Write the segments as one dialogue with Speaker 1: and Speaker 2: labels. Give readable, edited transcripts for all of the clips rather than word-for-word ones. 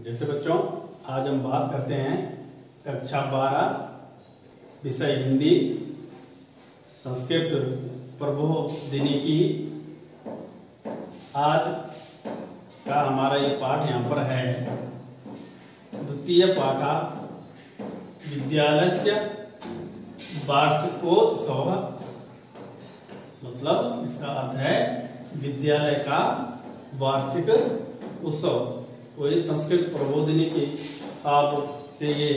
Speaker 1: जैसे बच्चों आज हम बात करते हैं कक्षा 12 विषय हिंदी संस्कृत प्रबोधिनी की। आज का हमारा ये पाठ यहाँ पर है द्वितीय पाठा विद्यालयस्य वार्षिकोत्सव। मतलब इसका अर्थ है विद्यालय का वार्षिक उत्सव। तो इस संस्कृत प्रबोधिनी की आप से ये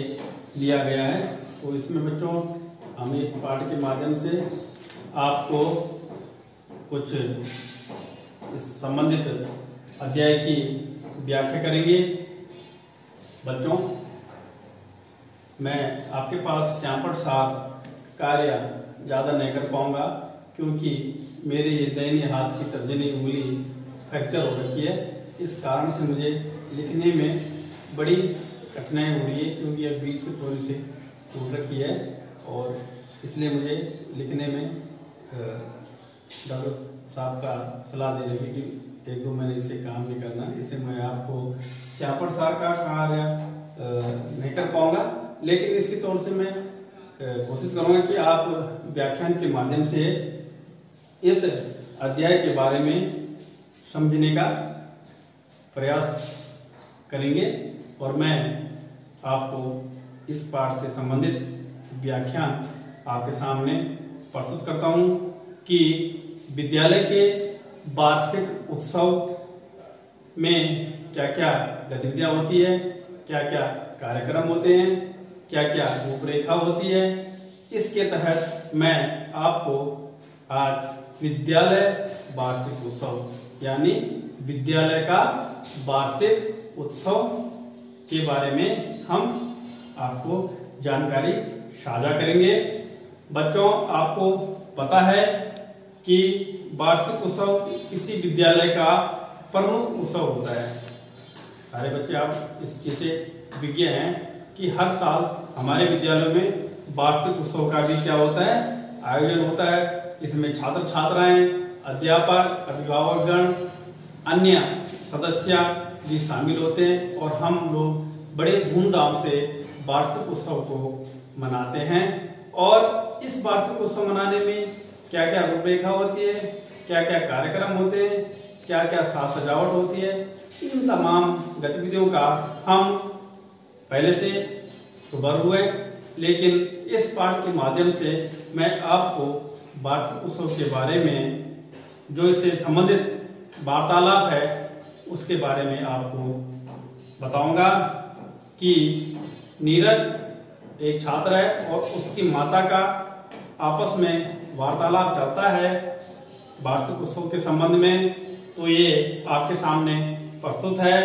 Speaker 1: लिया गया है। तो इसमें बच्चों हम एक पाठ के माध्यम से आपको कुछ इस संबंधित अध्याय की व्याख्या करेंगे। बच्चों मैं आपके पास श्यामपट साहब कार्य ज़्यादा नहीं कर पाऊंगा क्योंकि मेरे ये दाहिने हाथ की तर्जनी उंगली फ्रैक्चर हो रखी है। इस कारण से मुझे लिखने में बड़ी कठिनाई हो रही है क्योंकि यह बीच से थोड़ी सी टूट रखी है और इसलिए मुझे लिखने में डॉक्टर साहब का सलाह दे रही कि 1-2 महीने से काम नहीं करना। इसे मैं आपको श्यामपट साहब का कार्य नहीं कर पाऊंगा, लेकिन इसी तौर से मैं कोशिश करूंगा कि आप व्याख्यान के माध्यम से इस अध्याय के बारे में समझने का प्रयास करेंगे और मैं आपको इस पाठ से संबंधित व्याख्यान आपके सामने प्रस्तुत करता हूं कि विद्यालय के वार्षिक उत्सव में क्या क्या गतिविधियां होती है, क्या क्या कार्यक्रम होते हैं, क्या क्या रूपरेखा होती है। इसके तहत मैं आपको आज विद्यालय वार्षिक उत्सव यानी विद्यालय का वार्षिक उत्सव के बारे में हम आपको जानकारी साझा करेंगे। बच्चों आपको पता है कि वार्षिक उत्सव किसी विद्यालय का प्रमुख उत्सव होता है। सारे बच्चे आप इस चीज से विज्ञ हैं कि हर साल हमारे विद्यालयों में वार्षिक उत्सव का भी क्या होता है, आयोजन होता है। इसमें छात्र छात्राएं, अध्यापक, अभिभावकगण, अन्य सदस्य भी शामिल होते हैं और हम लोग बड़े धूमधाम से वार्षिक उत्सव को मनाते हैं। और इस वार्षिक उत्सव मनाने में क्या क्या रूपरेखा होती है, क्या क्या कार्यक्रम होते हैं, क्या क्या साज सजावट होती है, इन तमाम गतिविधियों का हम पहले से खबर हुए, लेकिन इस पाठ के माध्यम से मैं आपको वार्षिक उत्सव के बारे में जो इससे संबंधित वार्तालाप है उसके बारे में आपको बताऊंगा कि नीरज एक छात्र है और उसकी माता का आपस में वार्तालाप चलता है वार्षिक उत्सव के संबंध में। तो ये आपके सामने प्रस्तुत है।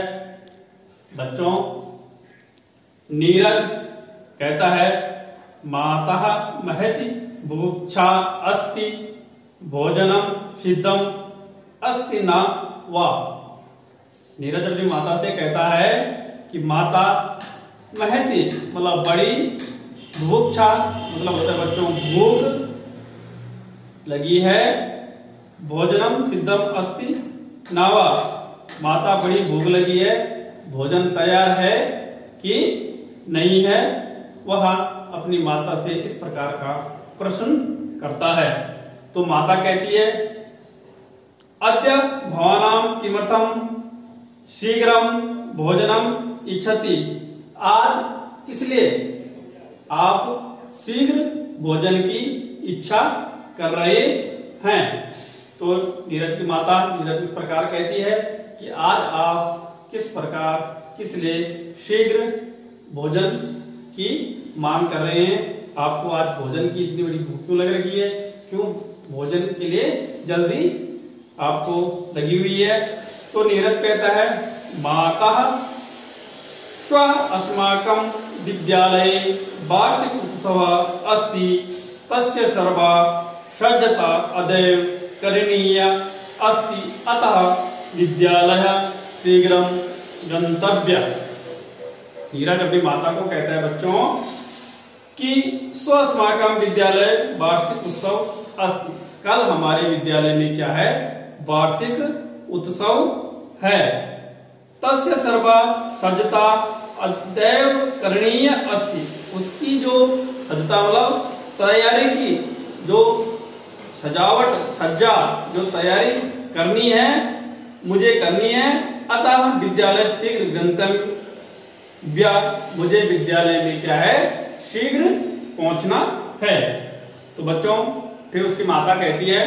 Speaker 1: बच्चों नीरज कहता है माता महति बुभुक्षा अस्ति भोजनम सिद्धम अस्ति न वा। नीरज अपनी माता से कहता है कि माता महति मतलब बड़ी, बुभुक्षा मतलब होता है बच्चों भूख लगी है, भोजनम सिद्धम अस्ति न वा माता बड़ी भूख लगी है, भोजन तैयार है कि नहीं है। वह अपनी माता से इस प्रकार का प्रश्न करता है। तो माता कहती है अद्य भवानां किमर्थं शीघ्रं भोजनम इच्छति। आज किस लिए आप शीघ्र भोजन की इच्छा कर रहे हैं। तो नीरज की माता नीरज इस प्रकार कहती है कि आज आप किस प्रकार किस लिए शीघ्र भोजन की मांग कर रहे हैं। आपको आज भोजन की इतनी बड़ी भूख क्यों लग रही है, क्यों भोजन के लिए जल्दी आपको लगी हुई है। तो नीरज कहता है माता स्व अस्माकं विद्यालये वार्षिक उत्सव अस्ति तस्य सर्वा सज्जता अदैव करणीया अस्ति अतः विद्यालय शीघ्रं गंतव्य। नीरज अपनी माता को कहता है बच्चों कि स्व अस्माकं विद्यालय वार्षिक उत्सव अस्ति। कल हमारे विद्यालय में क्या है, वार्षिक उत्सव है। तस्य सर्वा सज्जता अतैव करणीय अस्ति। उसकी जो सज्जता मतलब तैयारी की जो सजावट सज्जा जो तैयारी करनी है मुझे करनी है। अतः विद्यालय शीघ्र गंतव्य, मुझे विद्यालय में क्या है शीघ्र पहुंचना है। तो बच्चों फिर उसकी माता कहती है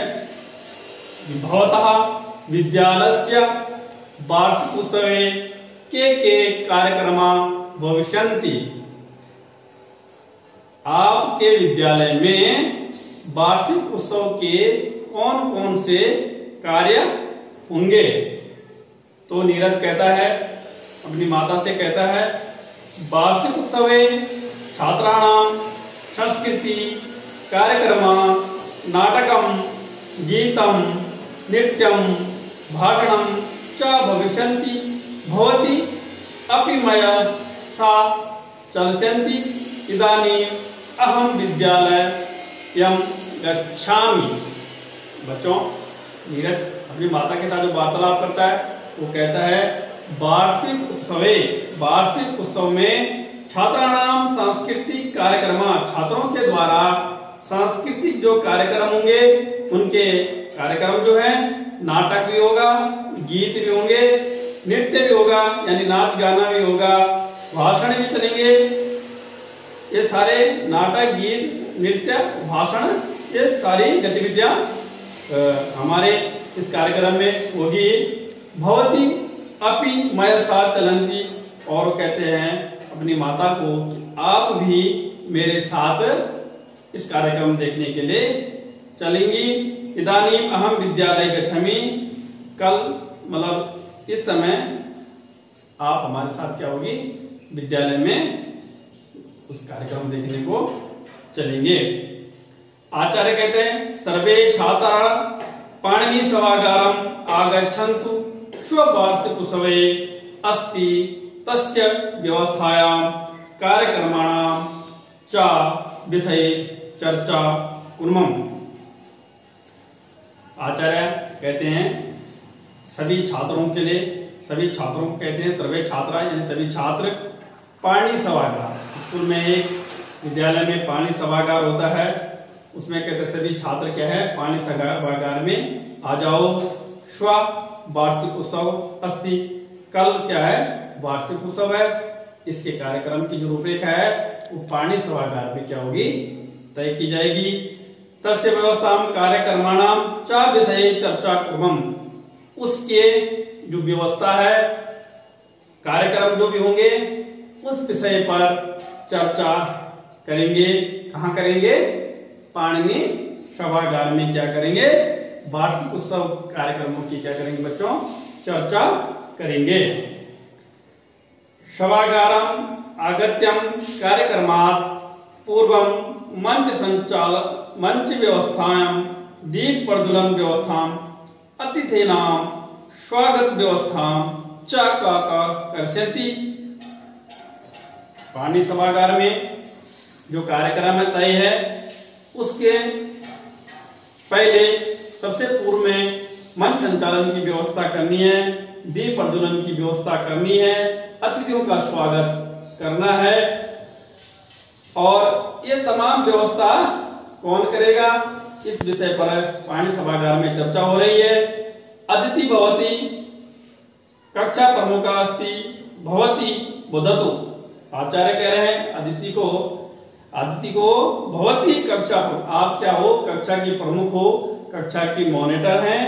Speaker 1: भवतः विद्यालयस्य वार्षिकोत्सवे के कार्यक्रमा भविष्यन्ति। आपके विद्यालय में वार्षिक उत्सव के कौन कौन से कार्य होंगे। तो नीरज कहता है अपनी माता से कहता है वार्षिक उत्सवे छात्राणाम संस्कृति कार्यक्रमा नाटकम गीतम नृत्यम भाषणम च भविष्यन्ति। भवती अपि मया सा चलस्यन्ति। इदानीं अहम विद्यालयं गच्छामि। बच्चों नीरज अपनी माता के साथ जो वार्तालाप करता है वो कहता है वार्षिक उत्सव में छात्राणाम सांस्कृतिक कार्यक्रम, छात्रों के द्वारा सांस्कृतिक जो कार्यक्रम होंगे उनके कार्यक्रम जो है नाटक भी होगा, गीत भी होंगे, नृत्य भी होगा यानी नाच गाना भी होगा, भाषण भी चलेंगे। ये सारे नाटक गीत नृत्य भाषण ये सारी गतिविधियां हमारे इस कार्यक्रम में होगी। भवती अपि मया साथ चलंती, और कहते हैं अपनी माता को आप भी मेरे साथ इस कार्यक्रम देखने के लिए चलेंगी। इदानीं अहम विद्यालय गच्छामि, कल मतलब इस समय आप हमारे साथ क्या होगी विद्यालय में उस कार्यक्रम देखने को चलेंगे। आचार्य कहते हैं सर्वे छात्रा पाणिनि सभागारम आगच्छन्तु स्ववार्षिक उत्सवे अस्ति तस्य व्यवस्थायां कार्यक्रमाणां च विषये चर्चा कुर्मः। आचार्य कहते हैं सभी छात्रों के लिए, सभी छात्रों को कहते हैं सर्वे छात्रा यानी सभी छात्र पाणिनि सभागार, स्कूल में एक विद्यालय में पाणिनि सभागार होता है, उसमें कहते हैं सभी छात्र क्या है पाणिनि सभागार में आ जाओ। स्व वार्षिक उत्सव अस्ति, कल क्या है वार्षिक उत्सव है, इसके कार्यक्रम की जो रूपरेखा है वो पाणिनि सभागार में क्या होगी तय की जाएगी। तस्य व्यवस्था कार्यक्रमाणाम च विषये चर्चा कुर्मः, उसके जो व्यवस्था है कार्यक्रम जो भी होंगे उस विषय पर चर्चा करेंगे। कहाँ करेंगे पाणिनि सभागार में क्या करेंगे वार्षिक उत्सव कार्यक्रमों की क्या करेंगे बच्चों चर्चा करेंगे। सभागारम आगत्यम कार्यक्रमात् पूर्वम मंच व्यवस्थायां दीप प्रज्वलन व्यवस्थां अतिथीनां स्वागत व्यवस्थां च कर्षयति। पाणिनि सभागार में जो कार्यक्रम है तय है उसके पहले सबसे पूर्व में मंच संचालन की व्यवस्था करनी है, दीप प्रज्वलन की व्यवस्था करनी है, अतिथियों का स्वागत करना है। और ये तमाम व्यवस्था कौन करेगा इस विषय पर पाणिनि सभागार में चर्चा हो रही है। अदिति भवती कक्षा प्रमुख अस्ति भवती वदतु। आचार्य कह रहे हैं अदिति को भवती कक्षा, आप क्या हो कक्षा की प्रमुख हो, कक्षा की मॉनिटर हैं,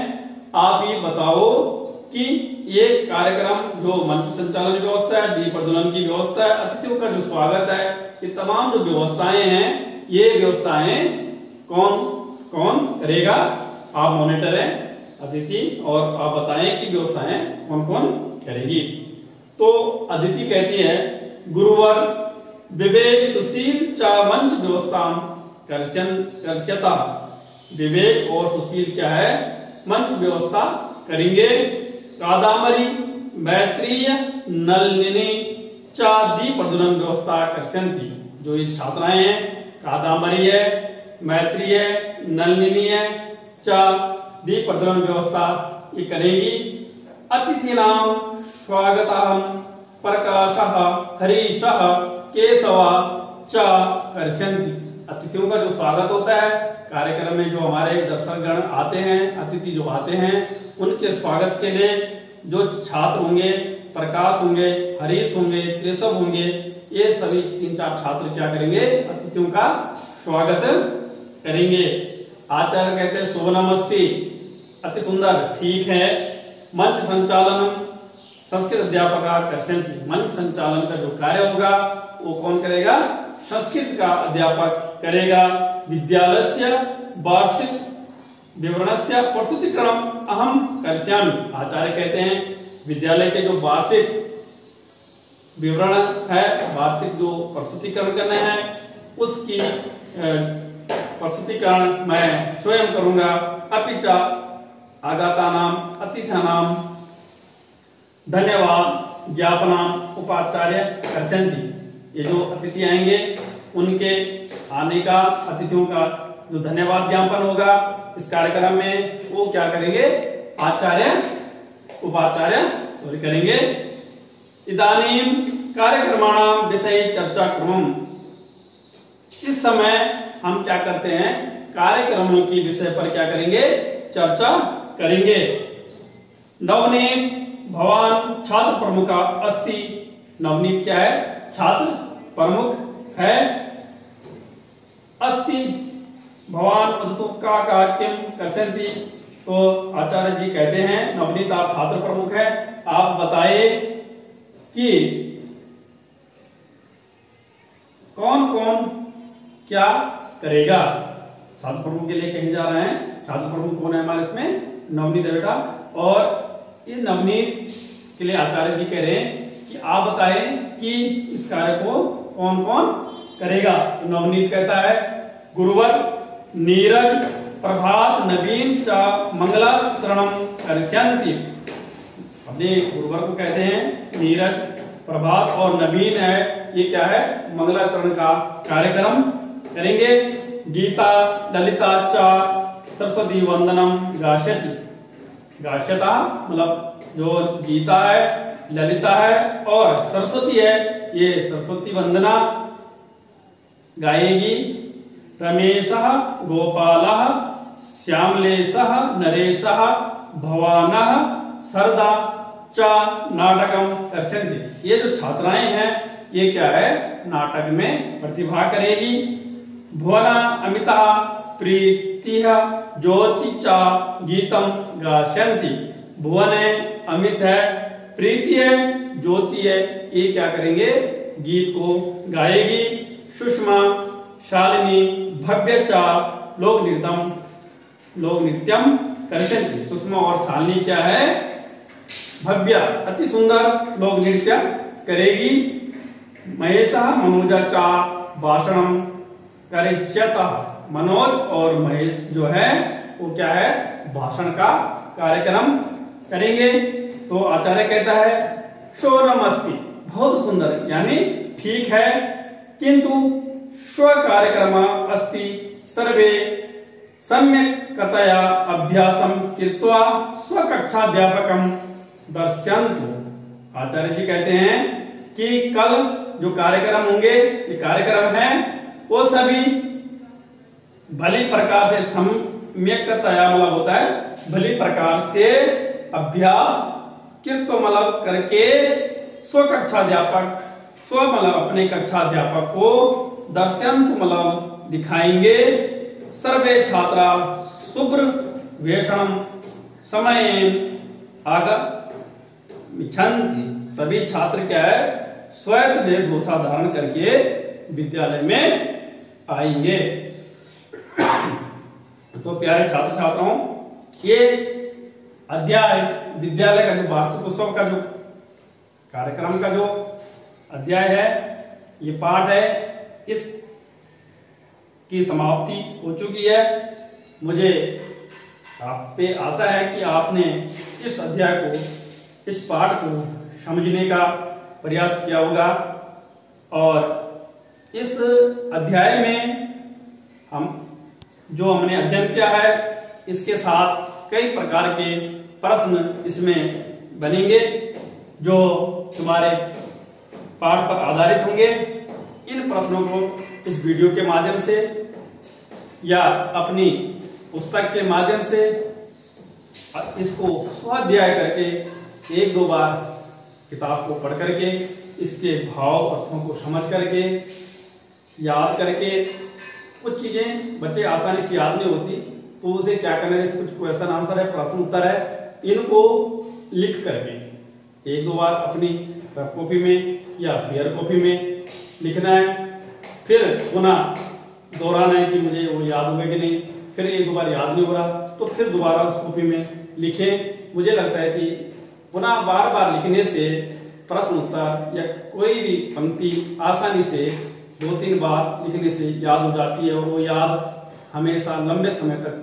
Speaker 1: आप ये बताओ कि ये कार्यक्रम जो मंच संचालन की व्यवस्था है, दीप प्रज्वलन की व्यवस्था है, अतिथियों का जो स्वागत है, ये तमाम जो व्यवस्थाएं हैं ये व्यवस्थाएं कौन करेगा। आप मॉनिटर हैं अदिति और आप बताएं कि व्यवस्थाएं कौन कौन करेगी। तो अदिति कहती है गुरुवर विवेक सुशील च मंच व्यवस्था कर्ष्यता। विवेक और सुशील क्या है मंच व्यवस्था करेंगे। कादामरी मैत्रीय नलिनी च दीप प्रज्वलन व्यवस्था कर्षयन्ति। जो ये छात्राएं हैं कादामरी है, मैत्री है, नलिनी है, च दीप प्रज्वलन व्यवस्था ये करेंगी। अतिथि नाम स्वागताहं प्रकाशः हरीशः केशवा च कर्षन्ति। अतिथियों का जो स्वागत होता है कार्यक्रम में, जो हमारे दर्शकगण आते हैं, अतिथि जो आते हैं, उनके स्वागत के लिए जो छात्र होंगे, प्रकाश होंगे, हरीश होंगे, केशव होंगे, ये सभी 3-4 छात्र क्या करेंगे, अतिथियों का स्वागत करेंगे। आचार्य कहते हैं शोभनमस्ति, अति सुंदर, ठीक है। मंच संचालन संस्कृत अध्यापक कर्षन्ति। मंच संचालन का जो कार्य होगा वो कौन करेगा, संस्कृत का अध्यापक करेगा। विद्यालयस्य वार्षिक विवरणस्य प्रस्तुतिक्रम अहम कर्षयामि। आचार्य कहते हैं विद्यालय के जो वार्षिक विवरण है, वार्षिक जो प्रस्तुतिकरण करना है, उसकी प्रस्तुतिकरण मैं स्वयं करूंगा। अपि च आगतानाम अतिथानाम धन्यवाद ज्ञापनाम उपाचार्य कर्षन्ति। ये जो अतिथि आएंगे उनके आने का, अतिथियों का जो धन्यवाद ज्ञापन होगा इस कार्यक्रम में, वो क्या करेंगे, आचार्य उपाचार्य करेंगे। इदानीं कार्यक्रमाणाम विषय चर्चा क्रमम। इस समय हम क्या करते हैं, कार्यक्रमों की विषय पर क्या करेंगे, चर्चा करेंगे। नवनीत भवान छात्र प्रमुख अस्ति। नवनीत क्या है, छात्र प्रमुख है। अस्ति भवान वदतु का किम कर्षन्ति। तो आचार्य जी कहते हैं नवनीत आप छात्र प्रमुख है, आप बताइए कि कौन कौन क्या करेगा। छात्र प्रमुख के लिए कहीं जा रहे हैं, छात्र प्रमुख कौन है हमारे इसमें, नवनीत है बेटा। और ये नवनीत के लिए आचार्य जी कह रहे हैं कि आप बताएं कि इस कार्य को कौन कौन करेगा। तो नवनीत कहता है गुरुवर नीरज प्रभात नवीन च मंगलाचरणम कर्षन्ति। अपने गुरुवर को कहते हैं नीरज प्रभात और नवीन है, ये क्या है, मंगलाचरण का कार्यक्रम करेंगे। गीता ललिता च सरस्वती वंदनम गास्यति। गास्यता मतलब जो गीता है, ललिता है और सरस्वती है, ये सरस्वती वंदना गाएगी। रमेशः गोपालः श्यामलेशः नरेशः भवानः सरदा च नाटकम कर्षन्ति। ये जो छात्राएं हैं ये क्या है, नाटक में प्रतिभा करेगी। भुवना अमिता प्रीतिः ज्योति च गीतम गास्यन्ति। भुवन है, अमित है, प्रीति है, ज्योति है, ये क्या करेंगे, गीत को गाएगी। सुषमा शालिनी भव्य च लोक नृत्यम कर्षन्ति। सुषमा और शालिनी क्या है, भव्य अति सुंदर लोक नृत्य करेगी। महेशः मनोजा च भाषणम करिष्यतः। मनोज और महेश जो है वो क्या है, भाषण का कार्यक्रम करेंगे। तो आचार्य कहता है शोभनमस्ति, बहुत सुंदर, यानी ठीक है। किंतु स्व कार्यक्रम अस्ति सर्वे सम्यक्तया अभ्यासम कृत्वा स्वकक्षाध्यापकम दर्शयन्तु। आचार्य जी कहते हैं कि कल जो कार्यक्रम होंगे, ये कार्यक्रम है, वो सभी भली प्रकार से सम्यक्तया मतलब होता है भली प्रकार से अभ्यास कृत्वा मतलब करके स्वकक्षाध्यापक, स्व मतलब अपने कक्षाध्यापक को दर्शयन्तु मतलब दिखाएंगे। सर्वे छात्रा शुभ्र वेषणम समयेन आगमिच्छन्ति। सभी छात्र क्या है, श्वेत वेशभूषा धारण करके विद्यालय में आएंगे। तो प्यारे छात्र छात्राओं, ये अध्याय विद्यालय का जो वार्षिक उत्सव का जो कार्यक्रम का जो अध्याय है, ये पाठ है, इस की समाप्ति हो चुकी है। मुझे आप पे आशा है कि आपने इस अध्याय को, इस पाठ को समझने का प्रयास किया होगा और इस अध्याय में हमने अध्ययन किया है, इसके साथ कई प्रकार के प्रश्न इसमें बनेंगे। जो तुम्हारे पाठ पर आधारित होंगे। इन प्रश्नों को इस वीडियो के माध्यम से या अपनी पुस्तक के माध्यम से इसको स्वाध्याय करके एक दो बार किताब को पढ़ करके इसके भाव अर्थों को समझ करके याद करके, कुछ चीजें बच्चे आसानी से याद नहीं होती तो उसे क्या करना है, कुछ क्वेश्चन आंसर है, प्रश्न उत्तर है, इनको लिख करके एक दो बार अपनी कॉपी में या फेयर कॉपी में लिखना है। फिर पुनः दोहराना है कि मुझे वो याद होगा कि नहीं। फिर एक दो बार याद नहीं हो रहा तो फिर दोबारा उस कॉपी में लिखें। मुझे लगता है कि पुनः बार बार लिखने से प्रश्न उत्तर या कोई भी पंक्ति आसानी से 2-3 बार लिखने से याद हो जाती है और वो याद हमेशा लंबे समय तक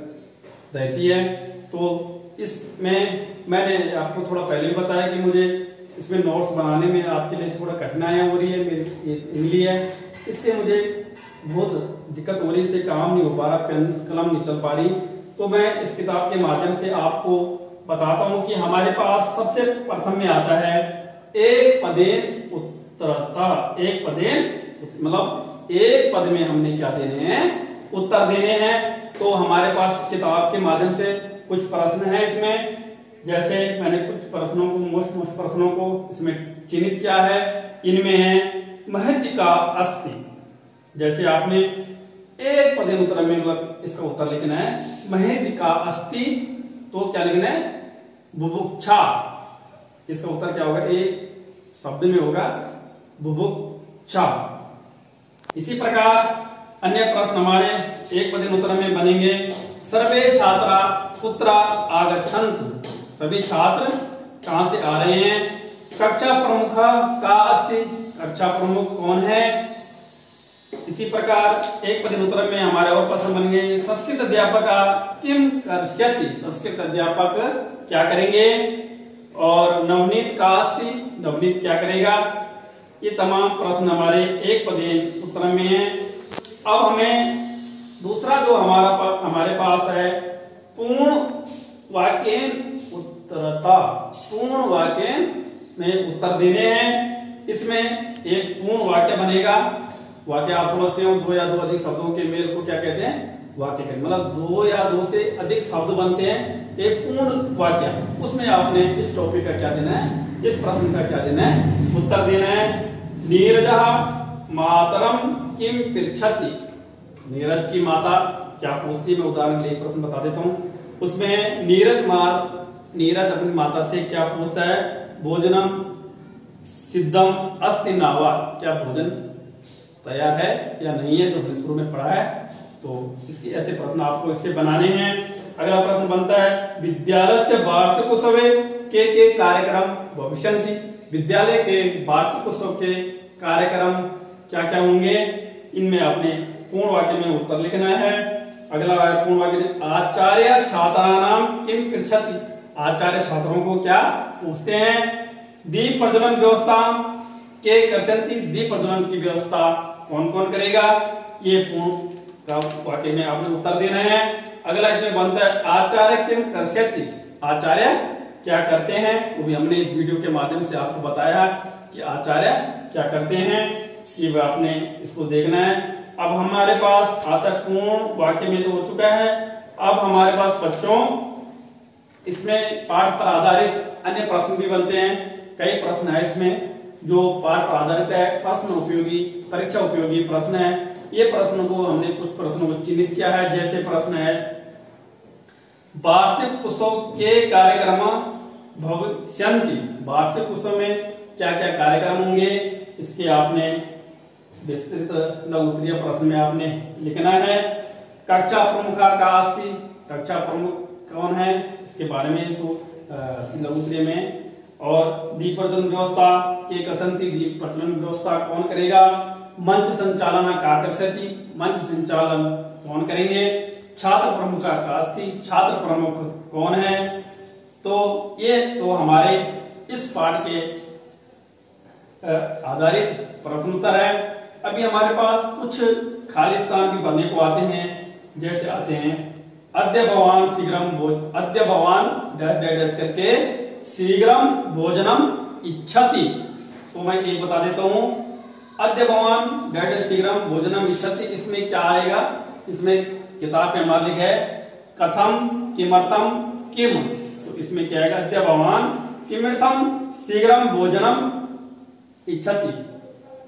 Speaker 1: रहती है। तो इसमें मैंने आपको थोड़ा पहले भी बताया कि मुझे इसमें नोट्स बनाने में आपके लिए थोड़ा कठिनाइयां हो रही है, मेरी इमली है, इससे मुझे बहुत दिक्कत हो रही, इससे काम नहीं हो पा रहा, पेन कलम नहीं चल पा रही। तो मैं इस किताब के माध्यम से आपको बताता हूं कि हमारे पास सबसे प्रथम में आता है एक पदेन उत्तरता। एक पदेन मतलब एक पद में हमने क्या देने हैं, उत्तर देने हैं। तो हमारे पास किताब के माध्यम से कुछ प्रश्न है इसमें, जैसे मैंने कुछ प्रश्नों को मोस्ट प्रश्नों को इसमें चिन्हित किया है। इनमें है महत्तिका अस्ति, जैसे आपने एक पदेन उत्तर में मतलब इसका उत्तर लिखना है महत्तिका अस्ति, तो क्या लिखना है, बुभुक्षा। इसका उत्तर क्या होगा, एक शब्द में होगा बुभुक्षा। इसी प्रकार अन्य प्रश्न हमारे एक पदेन उत्तर में बनेंगे सर्वे छात्रा कुत्र आगच्छन्तु। सभी छात्र कहां से आ रहे हैं। कक्षा प्रमुख का अस्ति, कक्षा प्रमुख कौन है। इसी प्रकार एक पदेन उत्तर में हमारे और प्रश्न बन गए संस्कृत अध्यापक किम कर्ष्यति, संस्कृत अध्यापक क्या करेंगे। और नवनीत का अस्ति, नवनीत क्या करेगा। ये तमाम प्रश्न हमारे एक पदेन उत्तर में है। अब हमें दूसरा जो हमारे पास है पूर्ण वाक्येन उत्तरता, पूर्ण वाक्य में उत्तर देने हैं। इसमें एक पूर्ण वाक्य बनेगा। वाक्य आप समझते हो, 2 या 2 अधिक शब्दों के मेल को क्या कहते हैं, वाक्य कहते हैं। मतलब 2 या 2 से अधिक शब्द बनते हैं एक पूर्ण वाक्य। उसमें आपने इस टॉपिक का क्या देना है, इस प्रश्न का क्या देना है, उत्तर देना है। नीरजः मातरम किम पृच्छति, नीरज की माता क्या पूछती, मैं उदाहरण के लिए प्रश्न बता देता हूं। उसमें नीरज अपनी माता से क्या पूछता है, भोजनम सिद्धम अस्ति न वा, क्या भोजन तैयार है या नहीं है, जो हमने शुरू में पढ़ा है। तो इसके ऐसे प्रश्न आपको इससे बनाने हैं। अगला प्रश्न बनता है विद्यालय से वार्षिक उत्सव के कार्यक्रम भविष्यन्ति, विद्यालय के वार्षिक उत्सव के कार्यक्रम क्या क्या होंगे। इनमें आपने पूर्ण वाक्य में उत्तर लिखना है। अगला पूर्ण वाक्य आचार्य छात्राणाम किम पृच्छति, आचार्य छात्रों को क्या पूछते हैं। दीप प्रज्वलन व्यवस्था के कर्षन्ति, दीप प्रज्वलन की व्यवस्था कौन कौन करेगा। ये पूर्ण वाक्य में आपने उत्तर देना है। अगला इसमें बनता है आचार्य किम कर्षति, आचार्य क्या करते हैं। वो भी हमने इस वीडियो के माध्यम से आपको बताया कि आचार्य क्या करते हैं, ये आपने इसको देखना है। अब हमारे पास आता पूर्ण वाक्य में तो हो चुका है। अब हमारे पास बच्चों इसमें पाठ पर आधारित अन्य प्रश्न भी बनते हैं। कई प्रश्न है इसमें जो पाठ पर आधारित है, प्रश्न उपयोगी, परीक्षा उपयोगी प्रश्न है। ये प्रश्न को हमने कुछ प्रश्नों को चिन्हित किया है। जैसे प्रश्न है वार्षिक उत्सव के कार्यक्रम भविष्यन्ति, वार्षिक उत्सव में क्या क्या कार्यक्रम होंगे, इसके आपने विस्तृत लघु उत्तरीय प्रश्न में आपने लिखना है। कक्षा प्रमुख का अस्ति, कक्षा प्रमुख कौन है इसके बारे में तो लघु उत्तरीय में। और दीप प्रज्वलन व्यवस्था के कसंती, दीप प्रज्वलन व्यवस्था कौन करेगा। मंच संचालन का कर्षति, मंच संचालन कौन करेंगे। छात्र प्रमुख का अस्ति, छात्र प्रमुख कौन है। तो ये तो हमारे इस पाठ के आधारित प्रश्न उत्तर है। अभी हमारे पास कुछ खाली स्थान भी भरने को आते हैं। जैसे आते हैं अद्य भवान शीघ्रम अद्य भवान डैश डैश करके शीघ्रम भोजनम इच्छति, तो मैं एक बता देता हूं, अद्य भवान डैड शीघ्रम भोजनम इच्छति, इसमें क्या आएगा, इसमें किताब में हमारा लिखा है कथम किमर्थम किम, तो इसमें क्या आएगा, अद्य भवान किमर्थम शीघ्रम भोजनम इच्छति,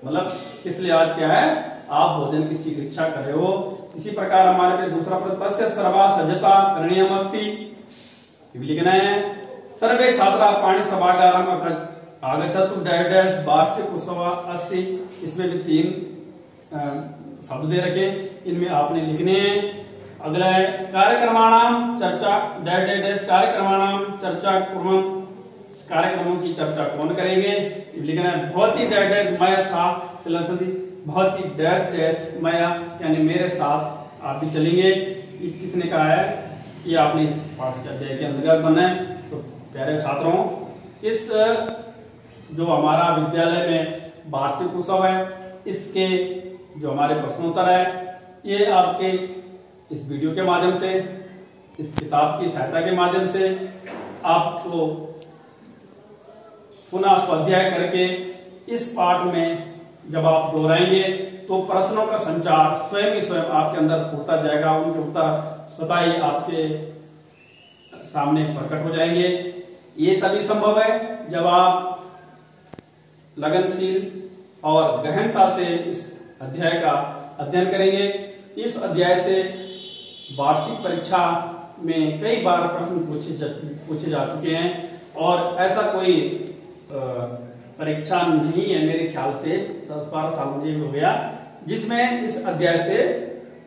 Speaker 1: मतलब इसलिए आज क्या है, आप भोजन की शीघ्र इच्छा कर रहे हो। इसी प्रकार हमारे पे दूसरा प्रश्न, तस्य सर्वा सज्जता करणीयम अस्ति, लिखना है सर्वे छात्रा पाणि सभागारम आगच्छतु डैश डैश वार्षिक उत्सव अस्ति, इसमें भी 3 शब्द दे रखे, इनमें आपने लिखने हैं। अगला है कार्यक्रमाणाम चर्चा डैश डैश डैश कार्यक्रमाणाम चर्चा कुर्मः, कार्यक्रमों की चर्चा कौन करेंगे, लिखना है भवती डैश डैश मया साथ चलसति, भवती डैश डैश मया यानी मेरे साथ आप भी चलेंगे, ये किसने कहा है, ये आपने इस पाठ अध्याय के अंतर्गत बनना है। तो प्यारे छात्रों, इस जो हमारा विद्यालय में वार्षिक उत्सव है, इसके जो हमारे प्रश्नोत्तर है, ये आपके इस वीडियो के माध्यम से, इस किताब की सहायता के माध्यम से आपको पुनः स्वाध्याय करके इस पाठ में जब आप दोहराएंगे तो प्रश्नों का संचार स्वयं ही स्वयं आपके अंदर फूटता जाएगा, उनके उत्तर स्वतः ही आपके सामने प्रकट हो जाएंगे। ये तभी संभव है जब आप लगनशील और गहनता से इस अध्याय का अध्ययन करेंगे। इस अध्याय से वार्षिक परीक्षा में कई बार प्रश्न पूछे जा चुके हैं और ऐसा कोई परीक्षा नहीं है मेरे ख्याल से, 10-12 साल मुझे भी हो गया, जिसमें इस अध्याय से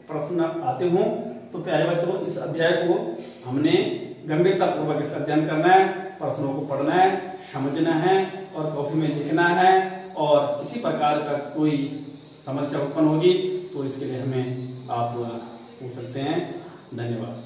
Speaker 1: प्रश्न आते हों। तो प्यारे बच्चों, इस अध्याय को हमने गंभीरता पूर्वक इसका अध्ययन करना है, प्रश्नों को पढ़ना है, समझना है और कॉपी में लिखना है, और किसी प्रकार का कोई समस्या उत्पन्न होगी तो इसके लिए हमें आप पूछ सकते हैं। धन्यवाद।